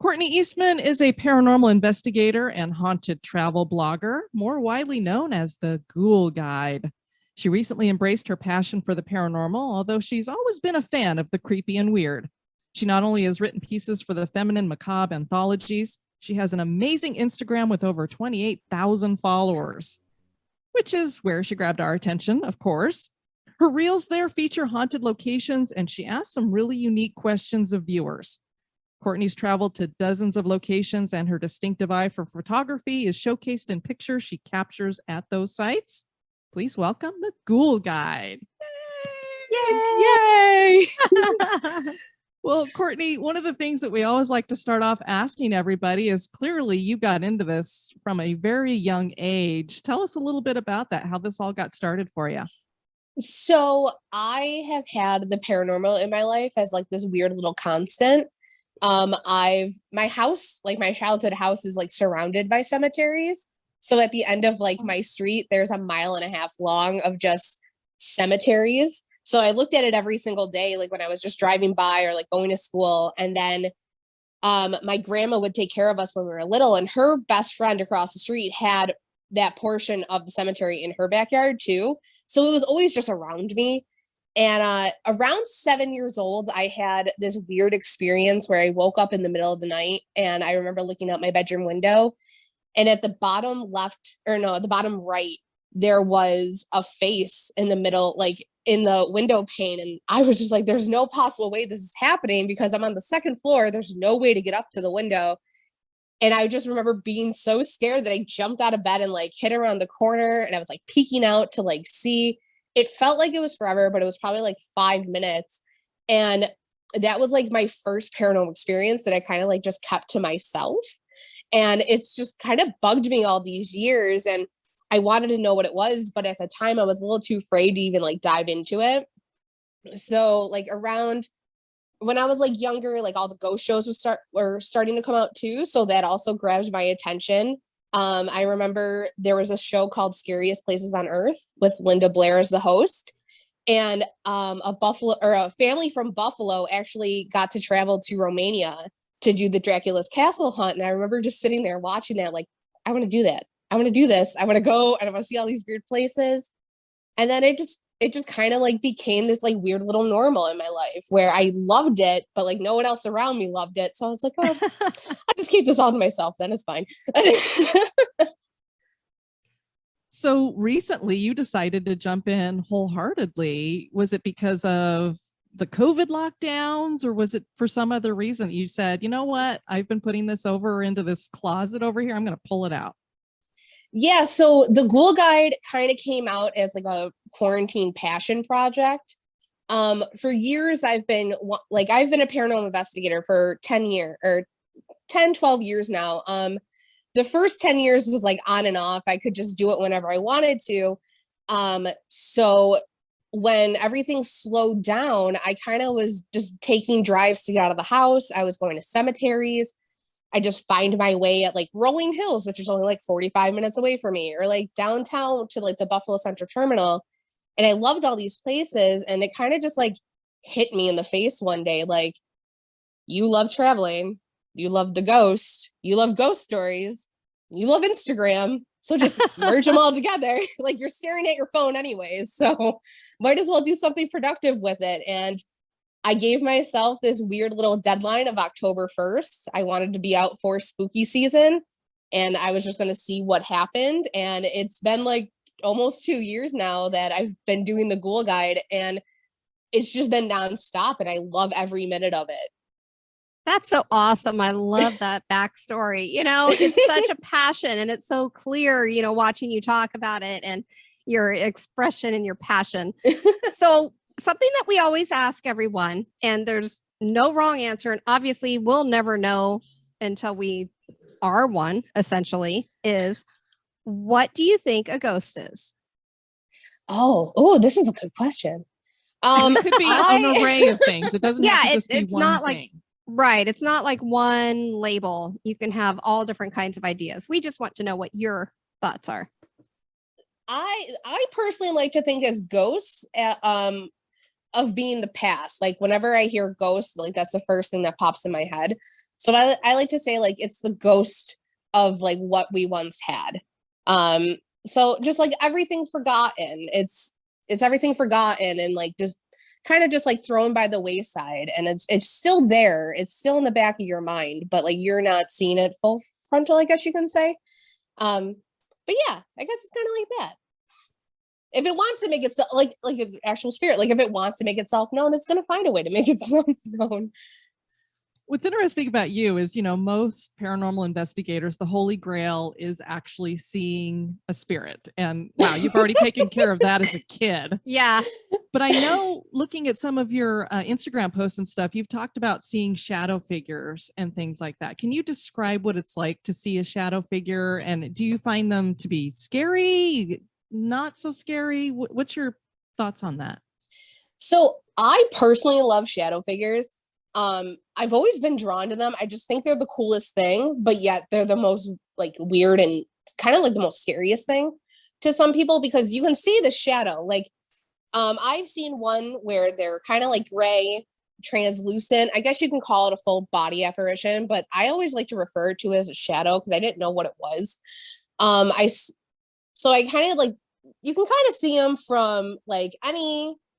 Courtney Eastman is a paranormal investigator and haunted travel blogger, more widely known as the Ghoul Guide. She recently embraced her passion for the paranormal, although she's always been a fan of the creepy and weird. She not only has written pieces for the feminine macabre anthologies, she has an amazing Instagram with over 28,000 followers, which is where she grabbed our attention, of course. Her reels there feature haunted locations, and she asks some really unique questions of viewers. Courtney's traveled to dozens of locations, and her distinctive eye for photography is showcased in pictures she captures at those sites. Please welcome the Ghoul Guide. Yay! Yay! Well, Courtney, one of the things that we always like to start off asking everybody is clearly you got into this from a very young age. Tell us a little bit about that, how this all got started for you. So I have had the paranormal in my life as like this weird little constant. My house, like my childhood house, is like surrounded by cemeteries. So at the end of like my street, there's a 1.5 miles long of just cemeteries. So I looked at it every single day, like when I was just driving by or like going to school. And then my grandma would take care of us when we were little, and her best friend across the street had that portion of the cemetery in her backyard too. So it was always just around me. And around 7 years old, I had this weird experience where I woke up in the middle of the night, and I remember looking out my bedroom window, and at the bottom left, or no, at the bottom right, there was a face in the middle, like in the window pane. And I was just like, there's no possible way this is happening because I'm on the second floor. There's no way to get up to the window. And I just remember being so scared that I jumped out of bed and like hid around the corner, and I was like peeking out to like see. It felt like it was forever, but it was probably like 5 minutes. And that was like my first paranormal experience that I kind of like just kept to myself. And it's just kind of bugged me all these years. And I wanted to know what it was, but at the time I was a little too afraid to even like dive into it. So like around when I was like younger, like all the ghost shows were starting to come out too. So that also grabbed my attention. I remember there was a show called Scariest Places on Earth with Linda Blair as the host. And a family from Buffalo actually got to travel to Romania to do the Dracula's Castle hunt. And I remember just sitting there watching that, like, I want to do that. I want to do this. I want to go and I want to see all these weird places. And then it just kind of like became this like weird little normal in my life where I loved it, but like no one else around me loved it. So I was like, oh, I just keep this all to myself. Then it's fine. So recently you decided to jump in wholeheartedly. Was it because of the COVID lockdowns, or was it for some other reason? You said, you know what? I've been putting this over into this closet over here. I'm going to pull it out. Yeah, so the Ghoul Guide kind of came out as like a quarantine passion project. For years I've been a paranormal investigator for 12 years now. The first 10 years was like on and off. I could just do it whenever I wanted to. So when everything slowed down, I kind of was just taking drives to get out of the house. I was going to cemeteries. I just find my way at like Rolling Hills, which is only like 45 minutes away from me, or like downtown to like the Buffalo Central Terminal. And I loved all these places. And it kind of just like hit me in the face one day. Like, you love traveling. You love the ghost. You love ghost stories. You love Instagram. So just merge them all together. Like, you're staring at your phone anyways. So might as well do something productive with it. And I gave myself this weird little deadline of October 1st. I wanted to be out for spooky season, and I was just going to see what happened. And it's been like almost 2 years now that I've been doing the Ghoul Guide, and it's just been nonstop, and I love every minute of it. That's so awesome. I love that backstory. It's such a passion, and it's so clear, watching you talk about it and your expression and your passion. So something that we always ask everyone, and there's no wrong answer, and obviously we'll never know until we are one, essentially, is what do you think a ghost is? Oh, this is a good question. It could be an array of things. It doesn't have to just be one not thing. Right. It's not like one label. You can have all different kinds of ideas. We just want to know what your thoughts are. I personally like to think as ghosts of being the past. Like whenever I hear ghosts, like that's the first thing that pops in my head. So I like to say like it's the ghost of like what we once had. So just like everything forgotten. It's everything forgotten and like just kind of just like thrown by the wayside, and it's still there. It's still in the back of your mind, but like you're not seeing it full frontal, I guess you can say. But yeah, I guess it's kind of like that. If it wants to make itself like an actual spirit, like if it wants to make itself known, it's going to find a way to make itself known. What's interesting about you is, most paranormal investigators, the holy grail is actually seeing a spirit. And wow, you've already taken care of that as a kid. Yeah. But I know looking at some of your Instagram posts and stuff, you've talked about seeing shadow figures and things like that. Can you describe what it's like to see a shadow figure? And do you find them to be scary, not so scary? What's your thoughts on that? So I personally love shadow figures. I've always been drawn to them. I just think they're the coolest thing, but yet they're the most like weird and kind of like the most scariest thing to some people, because you can see the shadow. Like, I've seen one where they're kind of like gray, translucent. I guess you can call it a full body apparition, but I always like to refer to it as a shadow because I didn't know what it was. So I kind of like, you can kind of see them from like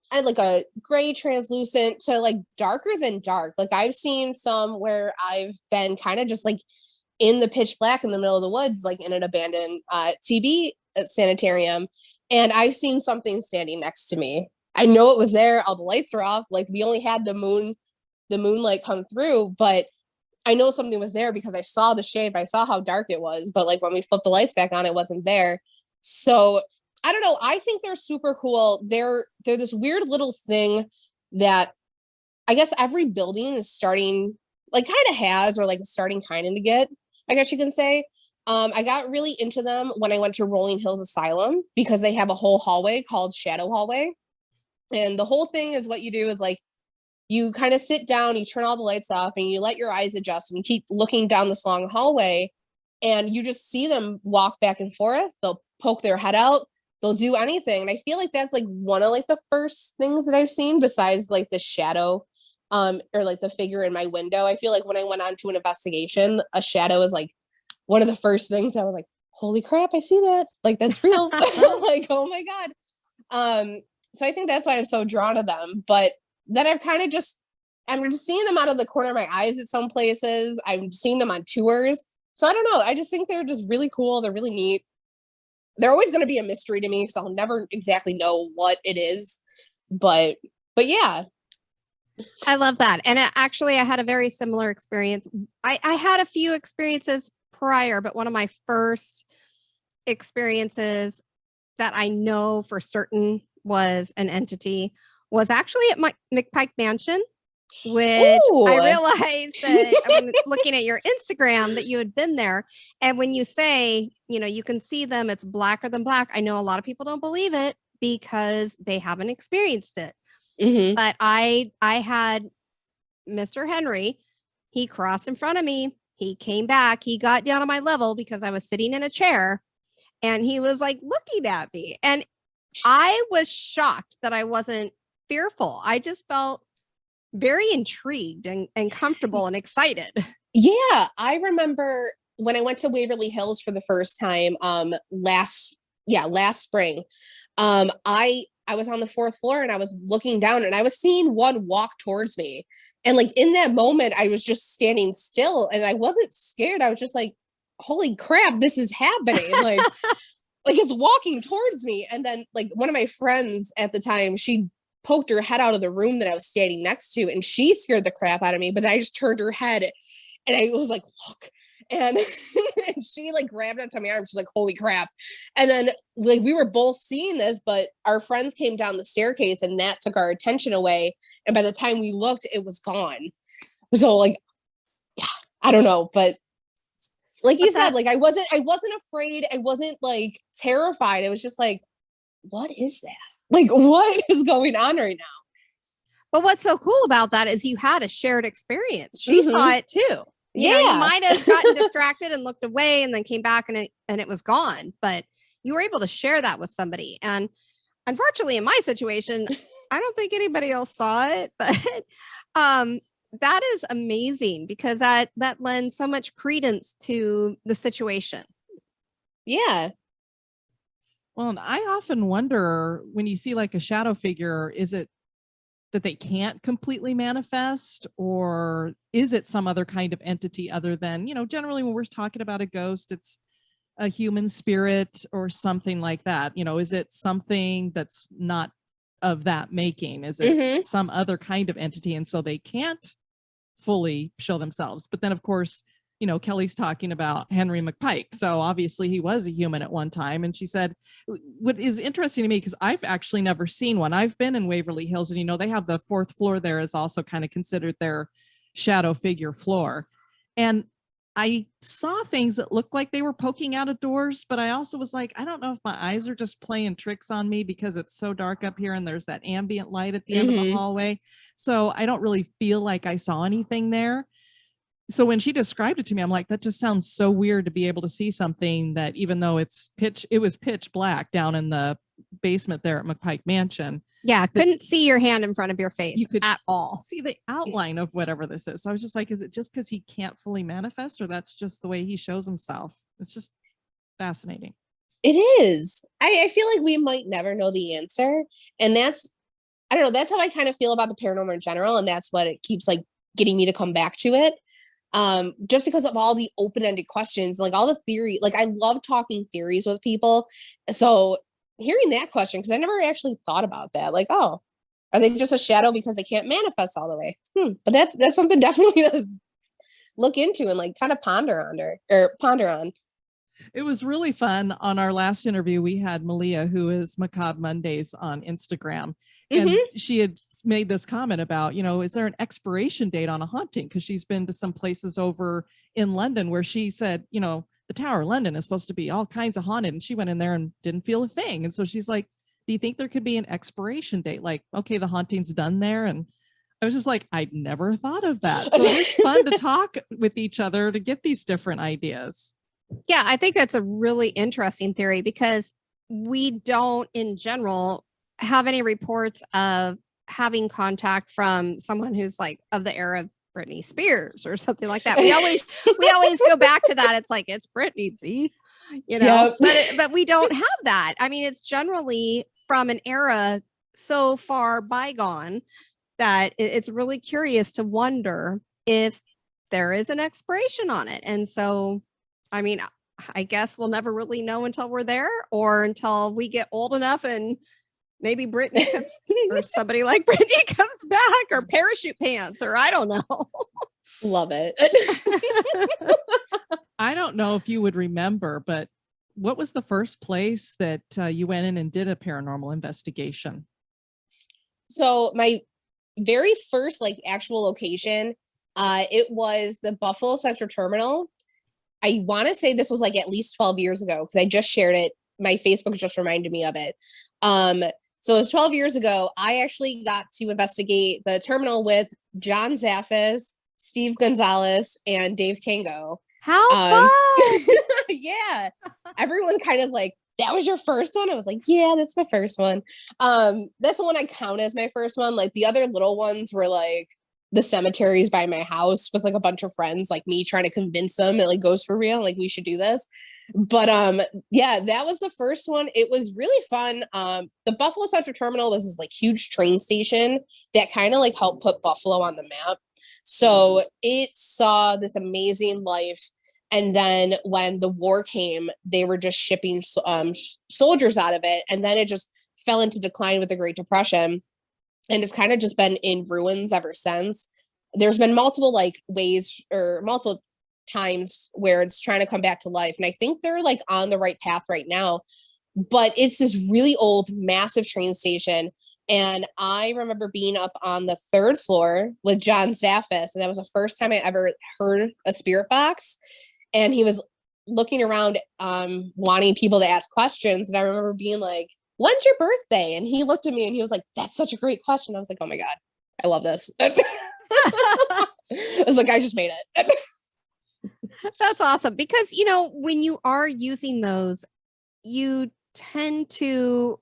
I like a gray translucent to like darker than dark. Like I've seen some where I've been kind of just like in the pitch black in the middle of the woods, like in an abandoned TB sanitarium. And I've seen something standing next to me. I know it was there. All the lights were off. Like we only had the moonlight come through, but I know something was there because I saw the shape. I saw how dark it was. But like when we flipped the lights back on, it wasn't there. So I don't know. I think they're super cool. They're this weird little thing that I guess every building is starting, like kind of has, or like starting kind of to get, I guess you can say. I got really into them when I went to Rolling Hills Asylum because they have a whole hallway called Shadow Hallway. And the whole thing is what you do is like, you kind of sit down, you turn all the lights off and you let your eyes adjust and you keep looking down this long hallway and you just see them walk back and forth. They'll poke their head out. They'll do anything. And I feel like that's like one of like the first things that I've seen besides like the shadow or like the figure in my window. I feel like when I went on to an investigation, a shadow is like one of the first things I was like, holy crap, I see that. Like that's real. Like, oh my God. So I think that's why I'm so drawn to them. But then I'm just seeing them out of the corner of my eyes at some places. I've seen them on tours. So I don't know. I just think they're just really cool. They're really neat. They're always going to be a mystery to me because I'll never exactly know what it is. But yeah. I love that. And actually, I had a very similar experience. I had a few experiences prior, but one of my first experiences that I know for certain was an entity was actually at my McPike Mansion, which Ooh. I realized that I'm looking at your Instagram that you had been there. And when you say, you can see them, it's blacker than black. I know a lot of people don't believe it because they haven't experienced it. Mm-hmm. But I had Mr. Henry, he crossed in front of me. He came back. He got down on my level because I was sitting in a chair and he was like looking at me. And I was shocked that I wasn't fearful. I just felt very intrigued and comfortable and excited. Yeah. I remember when I went to Waverly Hills for the first time, last spring, I was on the fourth floor and I was looking down and I was seeing one walk towards me. And like in that moment, I was just standing still and I wasn't scared. I was just like, holy crap, this is happening. Like, like it's walking towards me. And then like one of my friends at the time, she poked her head out of the room that I was standing next to and she scared the crap out of me. But then I just turned her head and I was like, look. And she like grabbed onto my arm. She's like, holy crap. And then like we were both seeing this, but our friends came down the staircase and that took our attention away. And by the time we looked, it was gone. So like, yeah, I don't know. But like you said, like I wasn't afraid. I wasn't like terrified. It was just like, what is that? Like, what is going on right now? But what's so cool about that is you had a shared experience. She saw it too. You know, you might have gotten distracted and looked away and then came back and it was gone, but you were able to share that with somebody. And unfortunately, in my situation, I don't think anybody else saw it, but that is amazing because that lends so much credence to the situation. Yeah. Well, and I often wonder when you see like a shadow figure, is it that they can't completely manifest, or is it some other kind of entity other than, generally when we're talking about a ghost, it's a human spirit or something like that. Is it something that's not of that making? Is it some other kind of entity? And so they can't fully show themselves. But then, of course, Kelly's talking about Henry McPike. So obviously he was a human at one time. And she said, what is interesting to me, because I've actually never seen one. I've been in Waverly Hills, and, they have the fourth floor there is also kind of considered their shadow figure floor. And I saw things that looked like they were poking out of doors, but I also was like, I don't know if my eyes are just playing tricks on me because it's so dark up here and there's that ambient light at the end of the hallway. So I don't really feel like I saw anything there. So when she described it to me, I'm like, that just sounds so weird to be able to see something that, even though it was pitch black down in the basement there at McPike Mansion. Yeah, couldn't see your hand in front of your face at all. See the outline of whatever this is. So I was just like, is it just because he can't fully manifest, or that's just the way he shows himself? It's just fascinating. It is. I feel like we might never know the answer. And that's, I don't know, that's how I kind of feel about the paranormal in general. And that's what it keeps like getting me to come back to it. Just because of all the open-ended questions, like all the theory, like I love talking theories with people. So hearing that question, because I never actually thought about that, like, oh, are they just a shadow because they can't manifest all the way? But that's something definitely to look into and like kind of ponder on. It was really fun. On our last interview, we had Malia, who is Macabre Mondays on Instagram. And she had made this comment about, is there an expiration date on a haunting? Because she's been to some places over in London where she said, the Tower of London is supposed to be all kinds of haunted. And she went in there and didn't feel a thing. And so she's like, do you think there could be an expiration date? Like, okay, the haunting's done there. And I was just like, I'd never thought of that. So it's fun to talk with each other to get these different ideas. Yeah, I think that's a really interesting theory because we don't, in general, have any reports of having contact from someone who's like of the era of Britney Spears or something like that. We always go back to that. It's like, it's Britney, Yep. but we don't have that. I mean, it's generally from an era so far bygone that it's really curious to wonder if there is an expiration on it. And so, I mean, I guess we'll never really know until we're there or until we get old enough and maybe Britney or somebody like Britney comes back, or Parachute Pants, or I don't know. Love it. I don't know if you would remember, but what was the first place that you went in and did a paranormal investigation? So my very first like actual location, it was the Buffalo Central Terminal. I want to say this was like at least 12 years ago because I just shared it. My Facebook just reminded me of it. So it was 12 years ago. I actually got to investigate the terminal with John Zaffis, Steve Gonzalez, and Dave Tango. How fun! Yeah. Everyone kind of like, that was your first one? I was like, yeah, that's my first one. That's the one I count as my first one. Like the other little ones were like the cemeteries by my house with like a bunch of friends, like me trying to convince them it like goes for real, like we should do this. But yeah, that was the first one. It was really fun. The Buffalo Central Terminal was this like huge train station that kind of like helped put Buffalo on the map. So it saw this amazing life. And then when the war came, they were just shipping soldiers out of it. And then it just fell into decline with the Great Depression. And it's kind of just been in ruins ever since. There's been multiple like ways or multiple times where it's trying to come back to life. And I think they're like on the right path right now. But it's this really old, massive train station. And I remember being up on the third floor with John Zaffis. And that was the first time I ever heard a spirit box. And he was looking around, wanting people to ask questions. And I remember being like, when's your birthday? And he looked at me and he was like, that's such a great question. I was like, oh my God, I love this. I was like, I just made it. That's awesome. Because, when you are using those, you tend to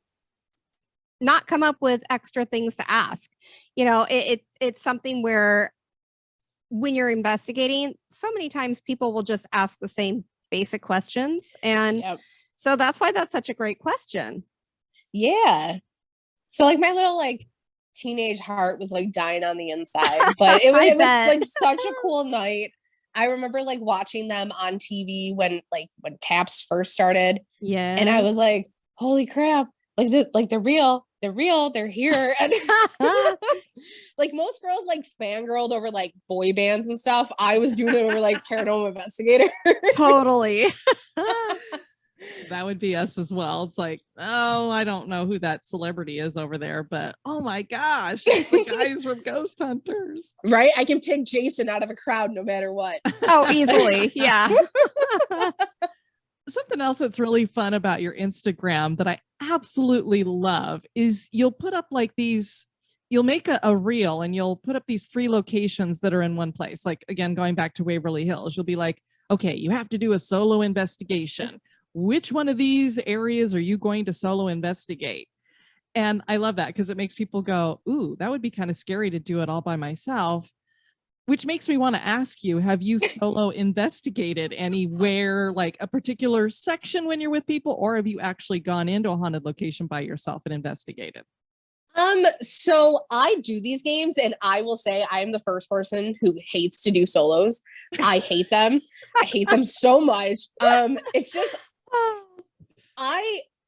not come up with extra things to ask. It's something where when you're investigating, so many times people will just ask the same basic questions. And Yep. so that's why that's such a great question. Yeah. So like my little like teenage heart was like dying on the inside, but it was bet. like such a cool night. I remember like watching them on TV when Taps first started, Yeah. and I was like, holy crap, they're real, they're here. And like most girls like fangirled over like boy bands and stuff. I was doing it over like Paranormal Investigator. Totally. That would be us as well. It's like, oh, I don't know who that celebrity is over there, but oh my gosh, it's the guys from Ghost Hunters. Right? I can pick Jason out of a crowd no matter what. Oh, easily. Yeah. Something else that's really fun about your Instagram that I absolutely love is you'll put up like these, you'll make a reel and you'll put up these 3 locations that are in one place. Like, again, going back to Waverly Hills, you'll be like, okay, you have to do a solo investigation. Which one of these areas are you going to solo investigate? And I love that because it makes people go, ooh, that would be kind of scary to do it all by myself. Which makes me want to ask you, have you solo investigated anywhere, like a particular section when you're with people, or have you actually gone into a haunted location by yourself and investigated? So I do these games, and I will say I am the first person who hates to do solos. I hate them. I hate them so much. It's just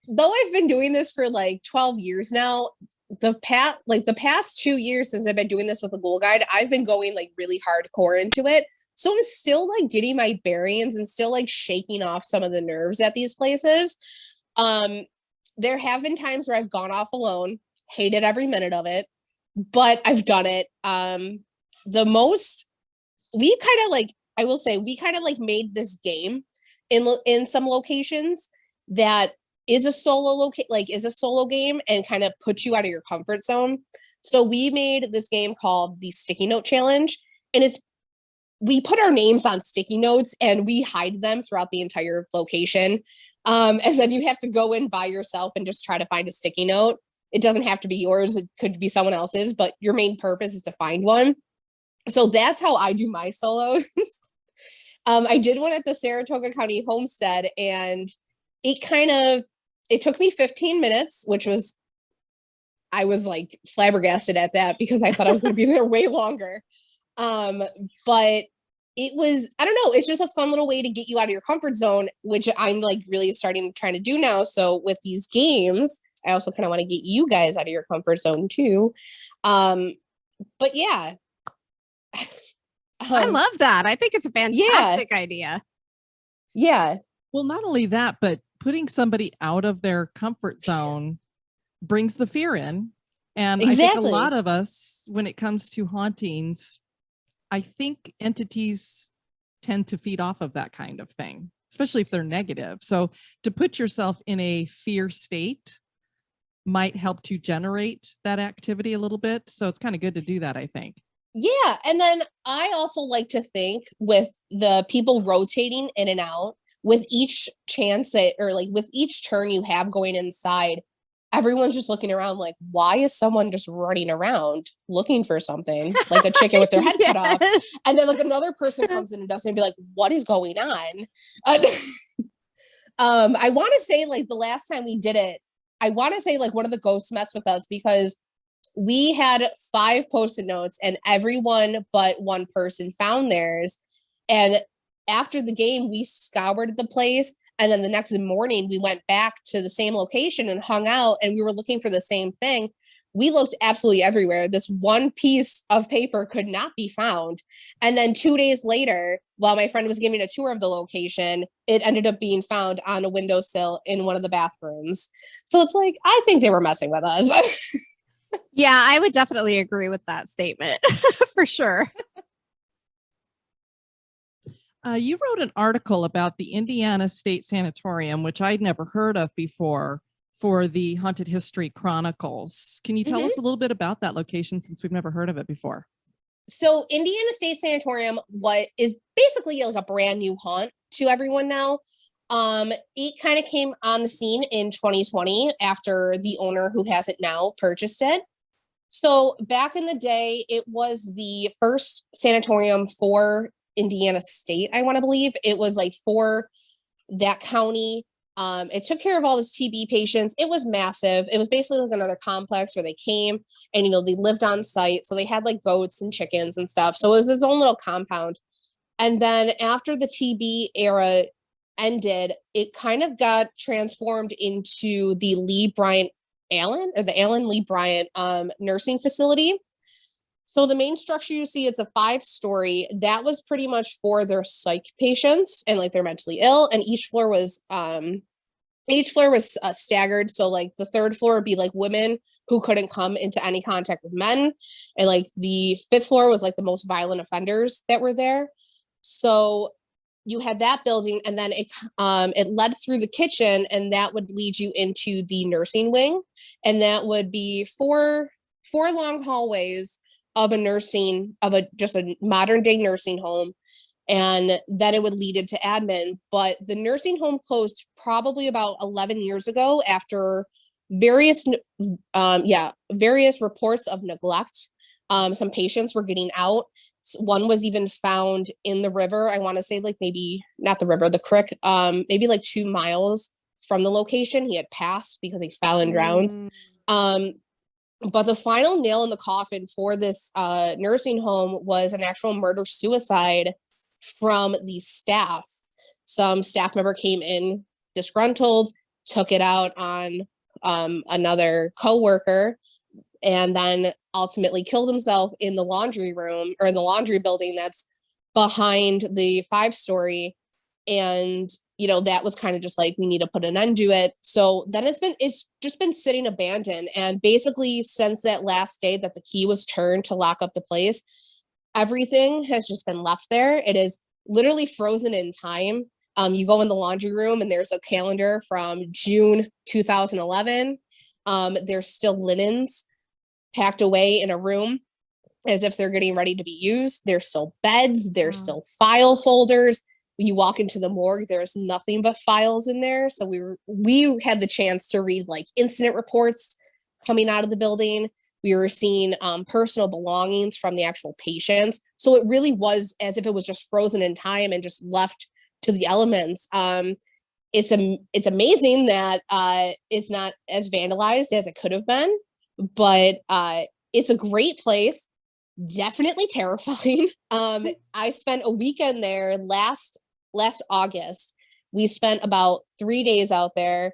though I've been doing this for like 12 years now, the past 2 years since I've been doing this with a Ghoul Guide, I've been going like really hardcore into it. So I'm still like getting my bearings and still like shaking off some of the nerves at these places. There have been times where I've gone off alone, hated every minute of it, but I've done it. The most we kind of like, I will say, we kind of like made this game in some locations that is a solo game and kind of puts you out of your comfort zone. So we made this game called the Sticky Note Challenge, and we put our names on sticky notes and we hide them throughout the entire location. And then you have to go in by yourself and just try to find a sticky note. It doesn't have to be yours. It could be someone else's, but your main purpose is to find one. So that's how I do my solos. I did one at the Saratoga County Homestead, and it took me 15 minutes, I was like flabbergasted at that because I thought I was going to be there way longer. But it was, I don't know, it's just a fun little way to get you out of your comfort zone, which I'm like really trying to do now. So with these games, I also kind of want to get you guys out of your comfort zone too. But yeah. I love that. I think it's a fantastic idea. Yeah. Well, not only that, but putting somebody out of their comfort zone brings the fear in. And I think a lot of us, when it comes to hauntings, I think entities tend to feed off of that kind of thing, especially if they're negative. So to put yourself in a fear state might help to generate that activity a little bit. So it's kind of good to do that, I think. Yeah. And then I also like to think with the people rotating in and out, with each with each turn you have going inside, everyone's just looking around like, why is someone just running around looking for something, like a chicken with their head cut off? And then like another person comes in and does it and be like, what is going on? I want to say like the last time we did it, I want to say like one of the ghosts messed with us because we had 5 Post-it notes and everyone but one person found theirs. And after the game, we scoured the place. And then the next morning, we went back to the same location and hung out, and we were looking for the same thing. We looked absolutely everywhere. This one piece of paper could not be found. And then 2 days later, while my friend was giving a tour of the location, it ended up being found on a windowsill in one of the bathrooms. So it's like, I think they were messing with us. Yeah, I would definitely agree with that statement for sure. You wrote an article about the Indiana State Sanatorium, which I'd never heard of before, for the Haunted History Chronicles. Can you tell us a little bit about that location since we've never heard of it before? So Indiana State Sanatorium, what is basically like a brand new haunt to everyone now. It kind of came on the scene in 2020 after the owner who has it now purchased it. So back in the day, it was the first sanatorium for Indiana State, I want to believe. It was like for that county. It took care of all this TB patients. It was massive. It was basically like another complex where they came and, they lived on site. So they had like goats and chickens and stuff. So it was its own little compound. And then after the TB era ended, it kind of got transformed into the Lee Bryant Allen or the Allen Lee Bryant nursing facility. So the main structure you see, it's a 5-story. That was pretty much for their psych patients and like they're mentally ill. And each floor was staggered. So like the 3rd floor would be like women who couldn't come into any contact with men, and like the 5th floor was like the most violent offenders that were there. So you had that building, and then it led through the kitchen, and that would lead you into the nursing wing, and that would be four long hallways of just a modern day nursing home, and then it would lead into admin. But the nursing home closed probably about 11 years ago after various reports of neglect. Some patients were getting out. One was even found in the river. I want to say like maybe not the river, the creek, maybe like 2 miles from the location. He had passed because he fell and drowned. But the final nail in the coffin for this nursing home was an actual murder-suicide from the staff. Some staff member came in disgruntled, took it out on another coworker, and then ultimately killed himself in the laundry room or in the laundry building that's behind the 5-story. And, that was kind of just like, we need to put an end to it. So then it's just been sitting abandoned. And basically since that last day that the key was turned to lock up the place, everything has just been left there. It is literally frozen in time. You go in the laundry room and there's a calendar from June 2011. There's still linens packed away in a room as if they're getting ready to be used. There's still beds. There's still file folders. When you walk into the morgue, there's nothing but files in there. So we had the chance to read like incident reports coming out of the building. We were seeing personal belongings from the actual patients. So it really was as if it was just frozen in time and just left to the elements. It's amazing that it's not as vandalized as it could have been, but it's a great place. Definitely terrifying. I spent a weekend there last August. We spent about 3 days out there.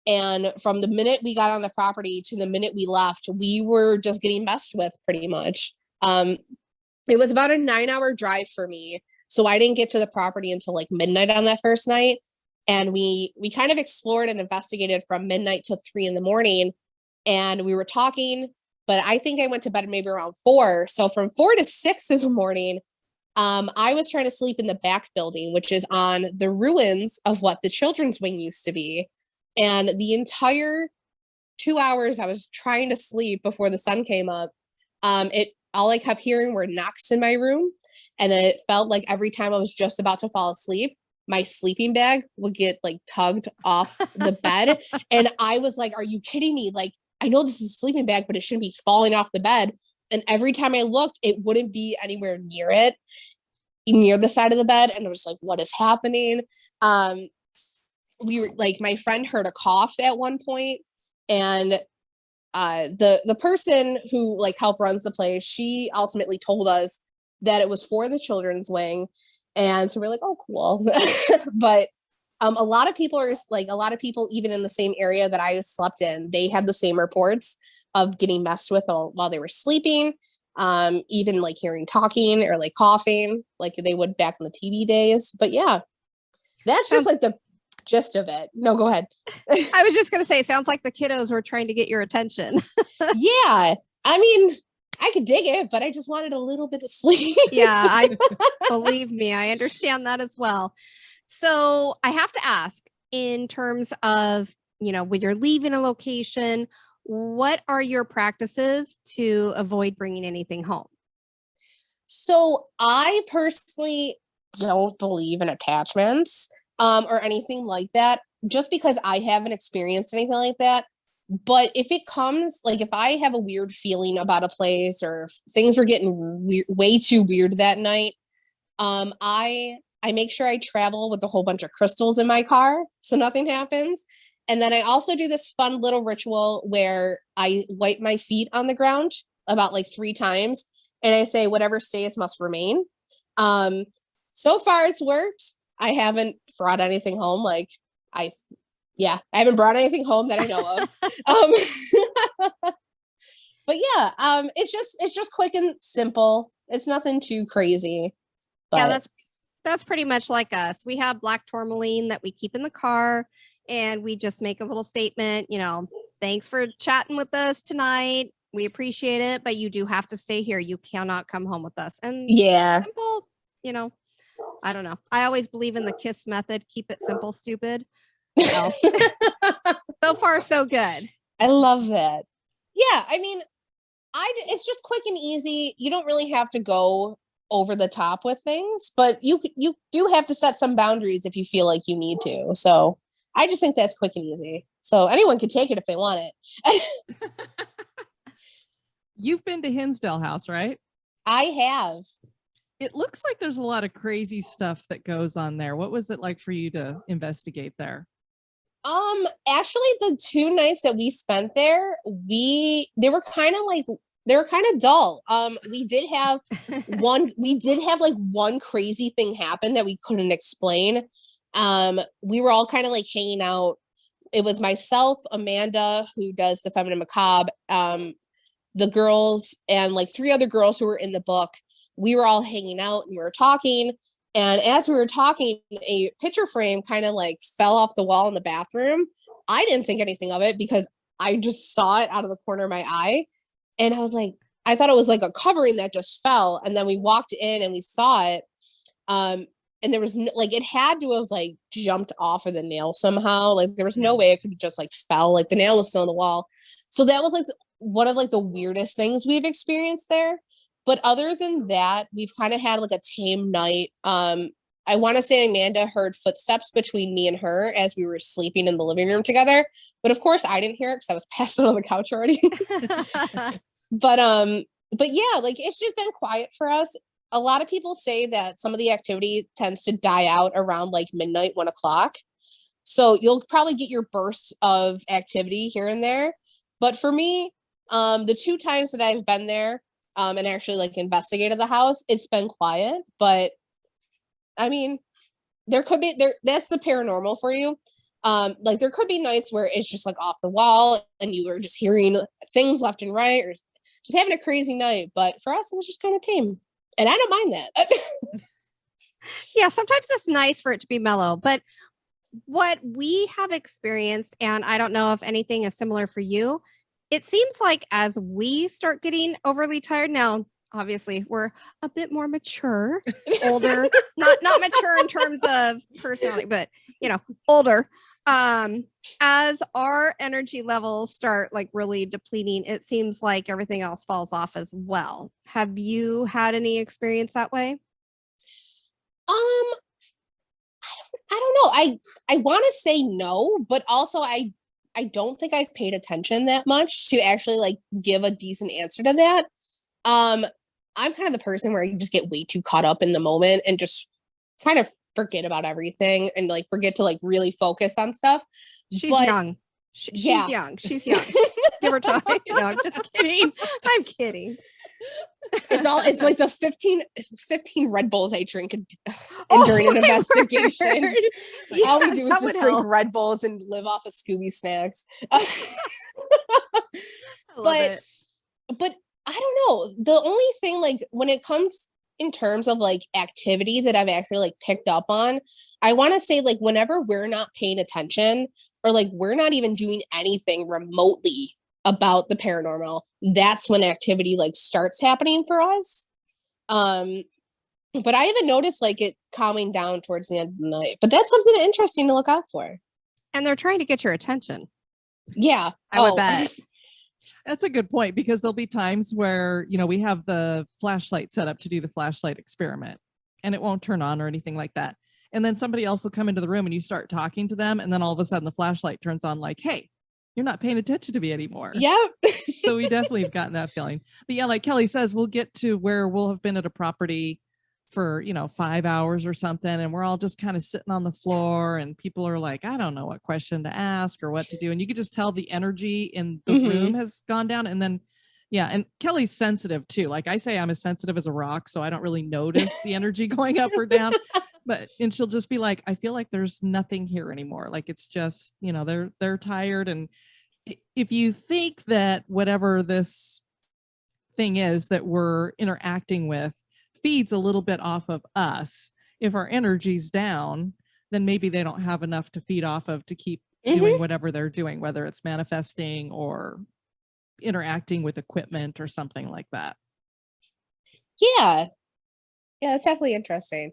And from the minute we got on the property to the minute we left, we were just getting messed with pretty much. It was about a 9-hour drive for me. So I didn't get to the property until like midnight on that first night. And we kind of explored and investigated from midnight to 3 a.m. And we were talking, but I think I went to bed maybe around 4. So from 4 to 6 in the morning, I was trying to sleep in the back building, which is on the ruins of what the children's wing used to be. And the entire 2 hours I was trying to sleep before the sun came up, all I kept hearing were knocks in my room. And then it felt like every time I was just about to fall asleep, my sleeping bag would get like tugged off the bed. And I was like, are you kidding me? Like, I know this is a sleeping bag, but it shouldn't be falling off the bed. And every time I looked, it wouldn't be anywhere near it, near the side of the bed. And I was like, what is happening? We were like, my friend heard a cough at one point, and the person who like helped runs the place, she ultimately told us that it was for the children's wing. And so we're like, oh, cool. But a lot of people even in the same area that I slept in, they had the same reports of getting messed with while they were sleeping. Even like hearing talking or like coughing like they would back in the TV days. But yeah, that's just like the gist of it. No, go ahead. I was just going to say, it sounds like the kiddos were trying to get your attention. Yeah. I mean, I could dig it, but I just wanted a little bit of sleep. Yeah, believe me, I understand that as well. So I have to ask, in terms of, when you're leaving a location, what are your practices to avoid bringing anything home? So I personally don't believe in attachments or anything like that, just because I haven't experienced anything like that. But if it comes, like if I have a weird feeling about a place or if things were getting way too weird that night, I make sure I travel with a whole bunch of crystals in my car so nothing happens. And then I also do this fun little ritual where I wipe my feet on the ground about like 3 times and I say whatever stays must remain. So far it's worked. I haven't brought anything home. Like I haven't brought anything home that I know of. But yeah, it's just quick and simple. It's nothing too crazy. But Yeah, that's pretty much like us. We have black tourmaline that we keep in the car, and we just make a little statement, thanks for chatting with us tonight. We appreciate it, but you do have to stay here. You cannot come home with us. And yeah, simple, I don't know. I always believe in the KISS method. Keep it simple, stupid. So, so far, so good. I love that. Yeah, I mean, it's just quick and easy. You don't really have to go over the top with things, but you do have to set some boundaries if you feel like you need to. So I just think that's quick and easy. So anyone can take it if they want it. You've been to Hinsdale House, right? I have. It looks like there's a lot of crazy stuff that goes on there. What was it like for you to investigate there? Actually the 2 nights that we spent there, they were kind of dull. We did have like one crazy thing happen that we couldn't explain. We were all kind of like hanging out. It was myself, Amanda, who does the Feminine Macabre, the girls, and like 3 other girls who were in the book. We were all hanging out and we were talking. And as we were talking, a picture frame kind of like fell off the wall in the bathroom. I didn't think anything of it because I just saw it out of the corner of my eye. And I was like, I thought it was like a covering that just fell. And then we walked in and we saw it. And there was like, it had to have like jumped off of the nail somehow. Like there was no way it could have just like fell. Like the nail was still on the wall. So that was like one of like the weirdest things we've experienced there. But other than that, we've kind of had like a tame night. I want to say Amanda heard footsteps between me and her as we were sleeping in the living room together. But of course I didn't hear it because I was passed out on the couch already. But yeah, like it's just been quiet for us. A lot of people say that some of the activity tends to die out around like midnight, 1 o'clock. So you'll probably get your bursts of activity here and there. But for me, the 2 times that I've been there, and actually like investigated the house, it's been quiet. But I mean, there could be that's the paranormal for you. Like there could be nights where it's just like off the wall and you were just hearing things left and right or just having a crazy night. But for us, it was just kind of tame. And I don't mind that. Yeah, sometimes it's nice for it to be mellow. But what we have experienced, and I don't know if anything is similar for you, it seems like as we start getting overly tired now, obviously we're a bit more mature, older, not mature in terms of personality, but older. As our energy levels start like really depleting, it seems like everything else falls off as well. Have you had any experience that way? I don't know. I want to say no, but also I don't think I've paid attention that much to actually like give a decent answer to that. I'm kind of the person where you just get way too caught up in the moment and just kind of forget about everything and like forget to like really focus on stuff. She's young. She's young. She's young. Give her time. No, I'm just kidding. I'm kidding. It's like the 15 Red Bulls I drink during an investigation. Yeah, all we do is just drink help. Red Bulls and live off of Scooby snacks. I love it. But I don't know. The only thing like when it comes in terms of like activity that I've actually like picked up on, I want to say like whenever we're not paying attention or like we're not even doing anything remotely about the paranormal, that's when activity like starts happening for us. But I haven't noticed like it calming down towards the end of the night. But that's something interesting to look out for. And they're trying to get your attention. Yeah. I would bet. That's a good point because there'll be times where, we have the flashlight set up to do the flashlight experiment and it won't turn on or anything like that. And then somebody else will come into the room and you start talking to them. And then all of a sudden the flashlight turns on like, hey, you're not paying attention to me anymore. Yep. So we definitely have gotten that feeling. But yeah, like Kelly says, we'll get to where we'll have been at a property for, 5 hours or something. And we're all just kind of sitting on the floor and people are like, I don't know what question to ask or what to do. And you could just tell the energy in the room has gone down. And then, yeah. And Kelly's sensitive too. Like I say, I'm as sensitive as a rock. So I don't really notice the energy going up or down. And she'll just be like, I feel like there's nothing here anymore. Like it's just, they're tired. And if you think that whatever this thing is that we're interacting with feeds a little bit off of us, if our energy's down, then maybe they don't have enough to feed off of to keep doing whatever they're doing, whether it's manifesting or interacting with equipment or something like that. Yeah. Yeah, it's definitely interesting.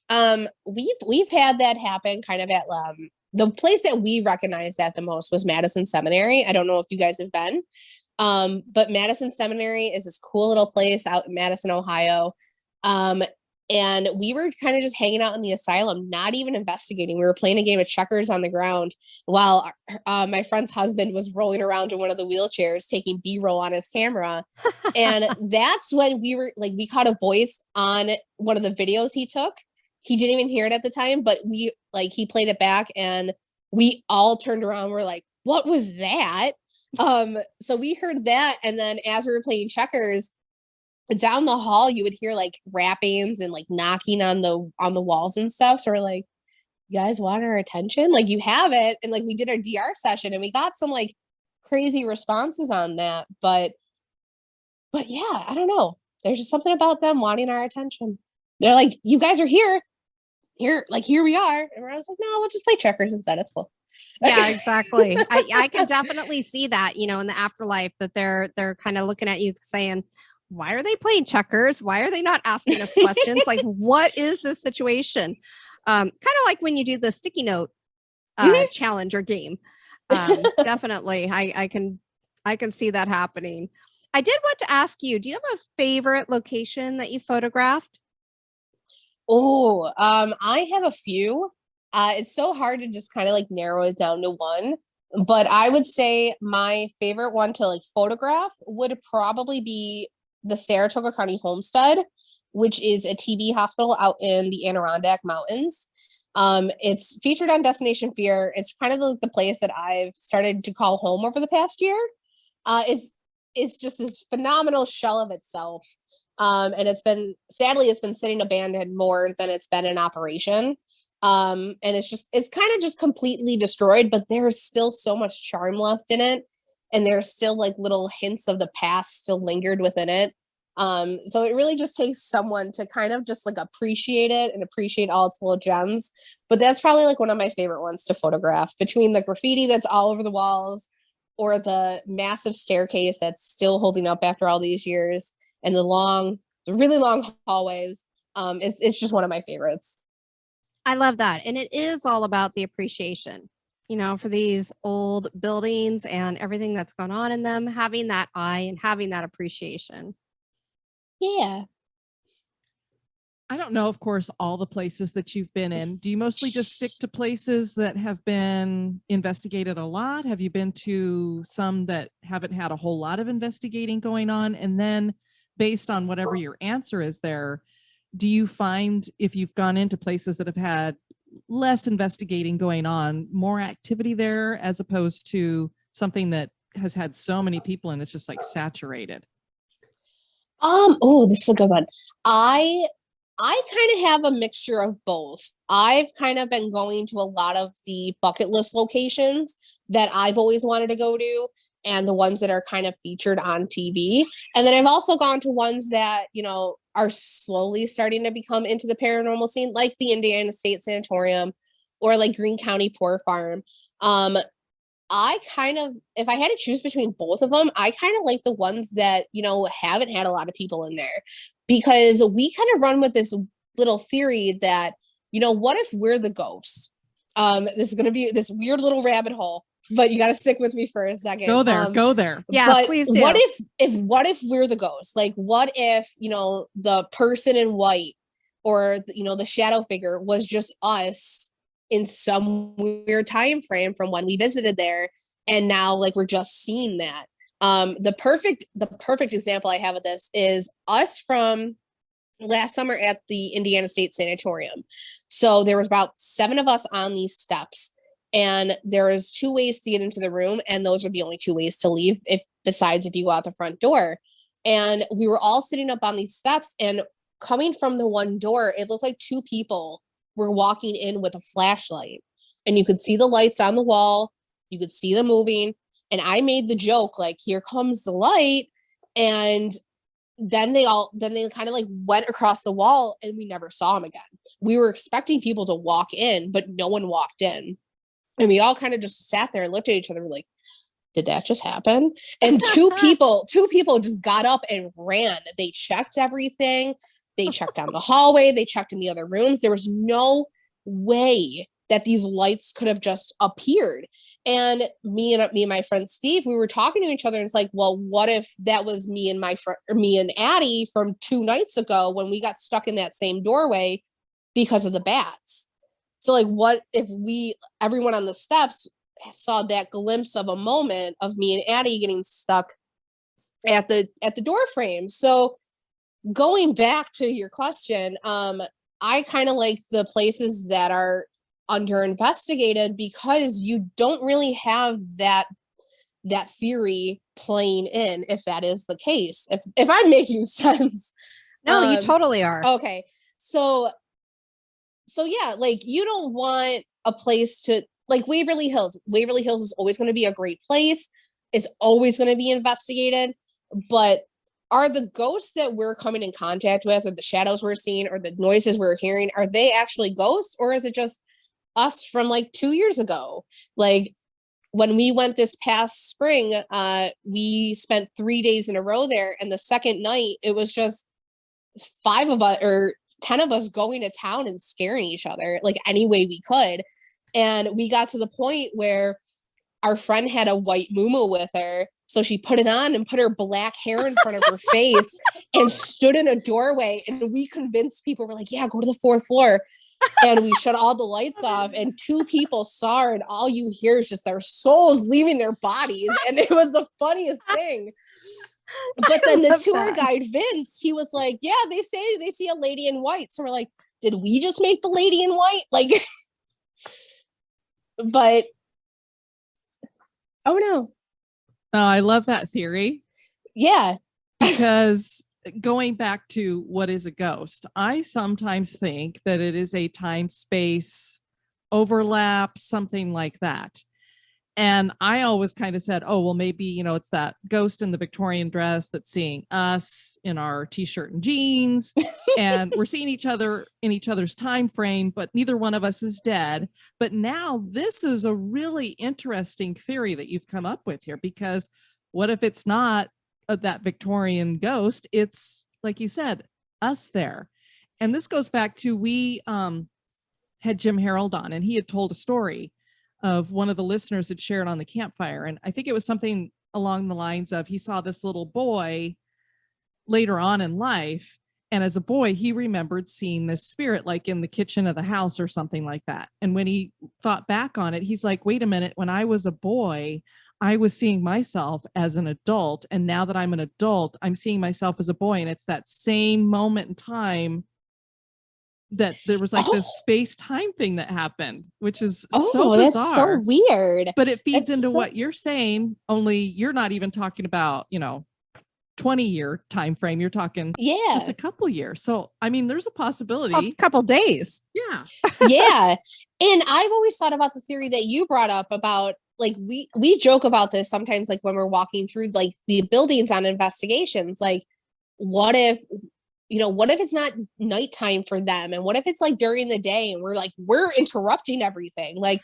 We've had that happen kind of at the place that we recognized that the most was Madison Seminary. I don't know if you guys have been, but Madison Seminary is this cool little place out in Madison, Ohio. And we were kind of just hanging out in the asylum, not even investigating. We were playing a game of checkers on the ground while my friend's husband was rolling around in one of the wheelchairs, taking B-roll on his camera. And that's when we caught a voice on one of the videos he took. He didn't even hear it at the time, but he played it back and we all turned around. We're like, what was that? So we heard that. And then as we were playing checkers, down the hall, you would hear like rappings and like knocking on the walls and stuff. So we're like, you guys want our attention? Like you have it. And like we did our DR session and we got some like crazy responses on that. But yeah, I don't know. There's just something about them wanting our attention. They're like, you guys are here. Here we are. And I was like, no, we'll just play checkers instead. It's cool. Yeah, exactly. I can definitely see that, in the afterlife that they're kind of looking at you saying, why are they playing checkers? Why are they not asking us questions? Like, what is this situation? Kind of like when you do the sticky note challenge or game. Definitely. I can see that happening. I did want to ask you, do you have a favorite location that you photographed? Oh, I have a few. It's so hard to just kind of like narrow it down to one, but I would say my favorite one to like photograph would probably be the Saratoga County Homestead, which is a TB hospital out in the Adirondack Mountains. It's featured on Destination Fear. It's kind of the place that I've started to call home over the past year. It's just this phenomenal shell of itself. And it's been sitting abandoned more than it's been in operation. And it's kind of just completely destroyed, but there's still so much charm left in it. And there's still like little hints of the past still lingered within it. So it really just takes someone to kind of just like appreciate it and appreciate all its little gems. But that's probably like one of my favorite ones to photograph, between the graffiti that's all over the walls or the massive staircase that's still holding up after all these years and the really long hallways. It's just one of my favorites. I love that. And it is all about the appreciation, for these old buildings and everything that's gone on in them, having that eye and having that appreciation. Yeah. I don't know, of course, all the places that you've been in. Do you mostly just stick to places that have been investigated a lot? Have you been to some that haven't had a whole lot of investigating going on? And then based on whatever your answer is there, do you find if you've gone into places that have had less investigating going on, more activity there as opposed to something that has had so many people and it's just like saturated? This is a good one. I kind of have a mixture of both. I've kind of been going to a lot of the bucket list locations that I've always wanted to go to and the ones that are kind of featured on TV. And then I've also gone to ones that, are slowly starting to become into the paranormal scene, like the Indiana State Sanatorium or like Greene County Poor Farm. I kind of, if I had to choose between both of them, I kind of like the ones that, haven't had a lot of people in there, because we kind of run with this little theory that, what if we're the ghosts? This is going to be this weird little rabbit hole, but you got to stick with me for a second. Go there. Yeah, but please do. What if we're the ghosts? Like, what if, the person in white or, the shadow figure was just us in some weird time frame from when we visited there, and now like we're just seeing that. The perfect example I have of this is us from last summer at the Indiana State Sanatorium. So there was about 7 of us on these steps, and there is 2 ways to get into the room, and those are the only 2 ways to leave, if besides if you go out the front door. And we were all sitting up on these steps, and coming from the one door, it looked like 2 people were walking in with a flashlight, and you could see the lights on the wall, you could see them moving, and I made the joke like, here comes the light, and then they kind of like went across the wall, and we never saw them again. We were expecting people to walk in, but no one walked in, and we all kind of just sat there and looked at each other like, did that just happen? And two people just got up and ran. They checked everything. They checked down the hallway. They checked in the other rooms. There was no way that these lights could have just appeared. And me and my friend Steve, we were talking to each other, and it's like, well, what if that was me and Addie from 2 nights ago when we got stuck in that same doorway because of the bats? So like, what if everyone on the steps saw that glimpse of a moment of me and Addie getting stuck at the door frame? So going back to your question, I kind of like the places that are under investigated because you don't really have that theory playing in, if that is the case, if I'm making sense. No, you totally are. Okay. So yeah, like you don't want a place to like Waverly Hills. Waverly Hills is always going to be a great place. It's always going to be investigated, but are the ghosts that we're coming in contact with, or the shadows we're seeing, or the noises we're hearing, are they actually ghosts, or is it just us from like 2 years ago? Like when we went this past spring, we spent 3 days in a row there, and the second night it was just 5 of us or 10 of us going to town and scaring each other like any way we could. And we got to the point where our friend had a white muumuu with her, so she put it on and put her black hair in front of her face and stood in a doorway, and we convinced people, we're like, yeah, go to the 4th floor. And we shut all the lights off, and 2 people saw her, and all you hear is just their souls leaving their bodies. And it was the funniest thing. But then the tour guide, Vince, he was like, yeah, they say they see a lady in white. So we're like, did we just make the lady in white? Like, but, oh no. Oh, I love that theory. Yeah. Because going back to what is a ghost, I sometimes think that it is a time-space overlap, something like that. And I always kind of said, oh, well, maybe, it's that ghost in the Victorian dress that's seeing us in our t-shirt and jeans. And we're seeing each other in each other's time frame, but neither one of us is dead. But now this is a really interesting theory that you've come up with here, because what if it's not that Victorian ghost? It's, like you said, us there. And this goes back to, we had Jim Harold on, and he had told a story of one of the listeners had shared on the campfire. And I think it was something along the lines of, he saw this little boy later on in life, and as a boy, he remembered seeing this spirit like in the kitchen of the house or something like that. And when he thought back on it, he's like, wait a minute, when I was a boy, I was seeing myself as an adult. And now that I'm an adult, I'm seeing myself as a boy. And it's that same moment in time that there was like this space-time thing that happened, which is so bizarre. That's so weird. But it feeds into what you're saying, only you're not even talking about, 20-year time frame. You're talking just a couple years. So, I mean, there's a possibility. A couple days. Yeah. Yeah. And I've always thought about the theory that you brought up about, like, we joke about this sometimes, like when we're walking through like the buildings on investigations, like what if it's not nighttime for them? And what if it's like during the day and we're interrupting everything? Like,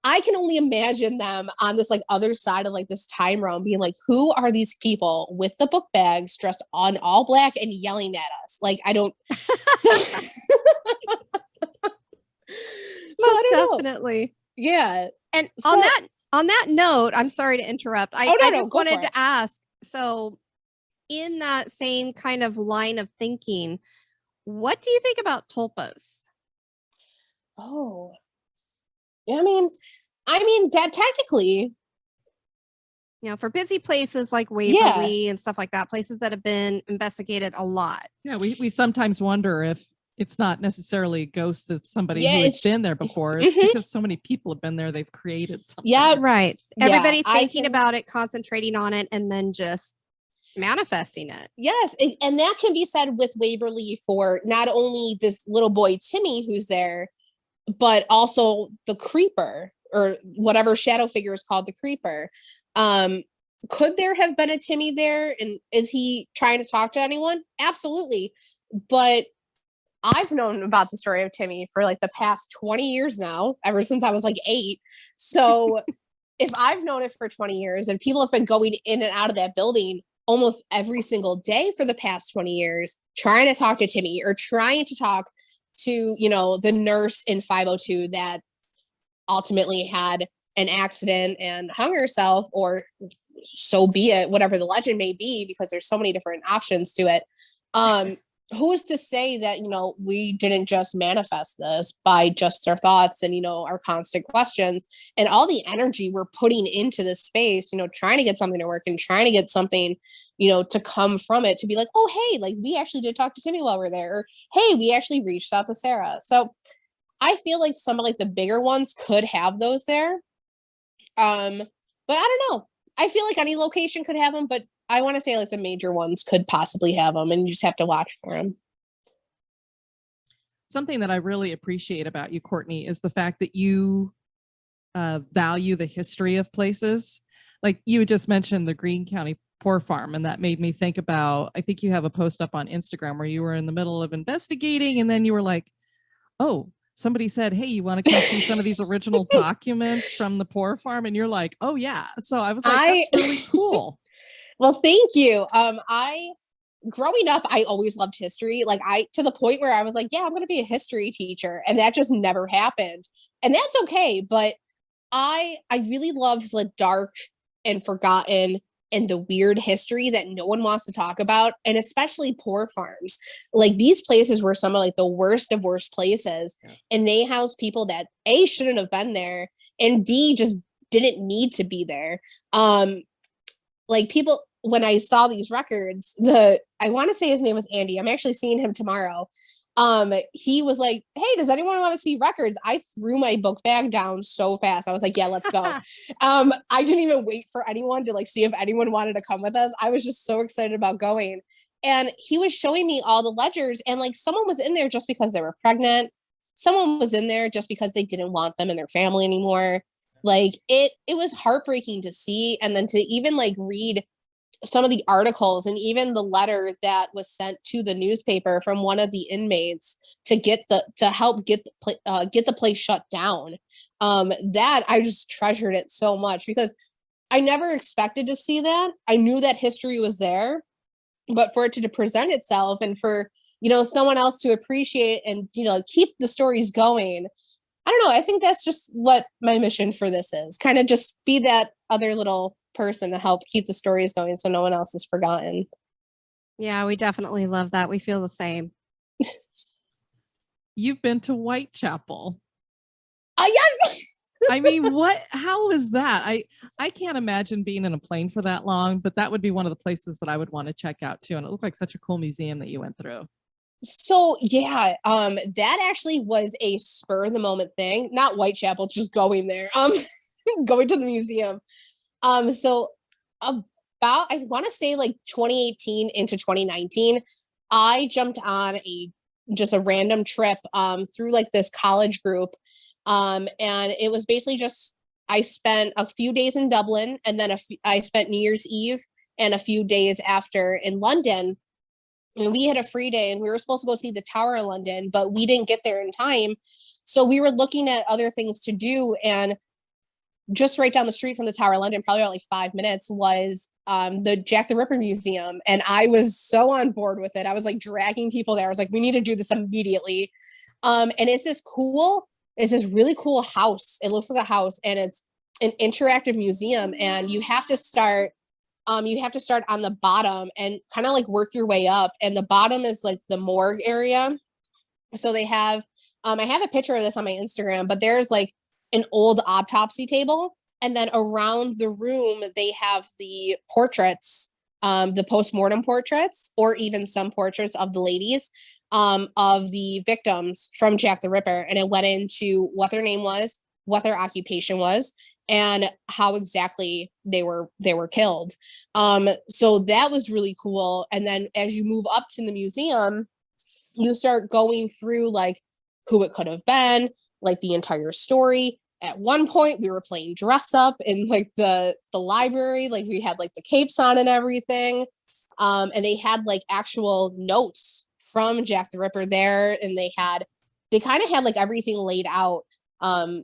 I can only imagine them on this like other side of like this time realm being like, who are these people with the book bags dressed on all black and yelling at us? Like, I don't. So, Most definitely. Yeah. And on that note, I'm sorry to interrupt. I just wanted to ask, so in that same kind of line of thinking, what do you think about tulpas? Oh, I mean, that technically For busy places like Yeah. Waverly and stuff like that, places that have been investigated a lot. Yeah, we sometimes wonder if it's not necessarily a ghost of somebody Yeah, who has it's been there before. It's Mhm. because so many people have been there, they've created something. Yeah. Right. Yeah, Everybody I thinking can- about it, concentrating on it, and then just manifesting it. Yes, and that can be said with Waverly for not only this little boy Timmy who's there, but also the creeper or whatever shadow figure is called, the creeper. Could there have been a Timmy there, and is he trying to talk to anyone? Absolutely. But I've known about the story of Timmy for like the past 20 years now, ever since I was like 8. So if I've known it for 20 years and people have been going in and out of that building almost every single day for the past 20 years, trying to talk to Timmy or trying to talk to, the nurse in 502 that ultimately had an accident and hung herself, or so be it, whatever the legend may be, because there's so many different options to it. Who's to say that, we didn't just manifest this by just our thoughts and, our constant questions and all the energy we're putting into this space, trying to get something to work and trying to get something, to come from it, to be like, oh, hey, like we actually did talk to Timmy while we're there. Or, hey, we actually reached out to Sarah. So I feel like some of like the bigger ones could have those there. But I don't know. I feel like any location could have them, but I want to say like the major ones could possibly have them, and you just have to watch for them. Something that I really appreciate about you, Courtney, is the fact that you value the history of places. Like you had just mentioned the Greene County Poor Farm, and that made me think about, I think you have a post up on Instagram where you were in the middle of investigating, and then you were like, oh, somebody said, hey, you want to come see some of these original documents from the Poor Farm? And you're like, oh yeah. So I was like, that's really cool. Well, thank you. Growing up, I always loved history. Like to the point where I was like, yeah, I'm going to be a history teacher. And that just never happened. And that's okay. But I really loved the dark and forgotten and the weird history that no one wants to talk about. And especially poor farms. Like these places were some of like the worst of worst places. Yeah. And they house people that A, shouldn't have been there, and B, just didn't need to be there. Like people, when I saw these records, I want to say his name was Andy. I'm actually seeing him tomorrow. He was like, hey, does anyone want to see records? I threw my book bag down so fast. I was like, yeah, let's go. I didn't even wait for anyone to like see if anyone wanted to come with us. I was just so excited about going. And he was showing me all the ledgers, and like someone was in there just because they were pregnant. Someone was in there just because they didn't want them in their family anymore. Like it was heartbreaking to see. And then to even like read some of the articles and even the letter that was sent to the newspaper from one of the inmates to help get the place shut down. That I just treasured it so much because I never expected to see that. I knew that history was there, but for it to present itself and for, someone else to appreciate and, keep the stories going. I don't know. I think that's just what my mission for this is. Kind of just be that other little person to help keep the stories going so no one else is forgotten. Yeah, we definitely love that. We feel the same. You've been to Whitechapel. Yes. I mean, how is that? I can't imagine being in a plane for that long, but that would be one of the places that I would want to check out too. And it looked like such a cool museum that you went through. So yeah, that actually was a spur of the moment thing, not Whitechapel, just going there, going to the museum. So about, I want to say like 2018 into 2019, I jumped on just a random trip, through like this college group. And it was basically just, I spent a few days in Dublin, and then I spent New Year's Eve and a few days after in London. And we had a free day, and we were supposed to go see the Tower of London, but we didn't get there in time. So we were looking at other things to do. And just right down the street from the Tower of London, probably about like 5 minutes, was the Jack the Ripper Museum. And I was so on board with it. I was like dragging people there. I was like, we need to do this immediately. And it's this really cool house. It looks like a house, and it's an interactive museum. And you have to start on the bottom and kind of like work your way up. And the bottom is like the morgue area. So they have, I have a picture of this on my Instagram, but there's like an old autopsy table. And then around the room, they have the portraits, the postmortem portraits, or even some portraits of the ladies, of the victims from Jack the Ripper. And it went into what their name was, what their occupation was, and how exactly they were killed. So that was really cool. And then as you move up to the museum, you start going through like who it could have been, like the entire story. At one point, we were playing dress up in like the library, like we had like the capes on and everything. And they had like actual notes from Jack the Ripper there, and they kind of had like everything laid out.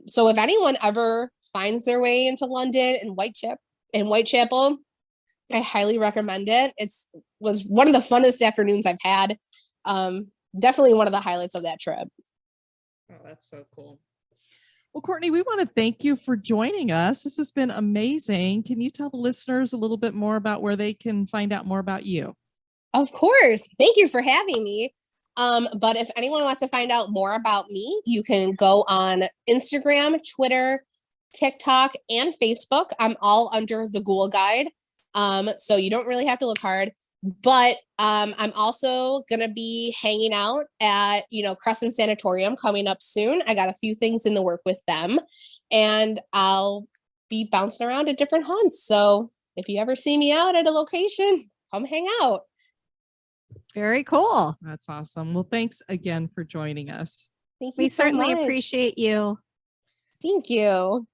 So if anyone ever finds their way into London and Whitechapel, I highly recommend it. Was one of the funnest afternoons I've had. Definitely one of the highlights of that trip. Oh, that's so cool. Well, Courtney, we want to thank you for joining us. This has been amazing. Can you tell the listeners a little bit more about where they can find out more about you? Of course. Thank you for having me. But if anyone wants to find out more about me, you can go on Instagram, Twitter, TikTok, and Facebook. I'm all under the Ghoul Guide. So you don't really have to look hard. But I'm also going to be hanging out at, Crescent Sanatorium coming up soon. I got a few things in the work with them, and I'll be bouncing around at different haunts. So if you ever see me out at a location, come hang out. Very cool. That's awesome. Well, thanks again for joining us. Thank you We so certainly much. appreciate you. Thank you.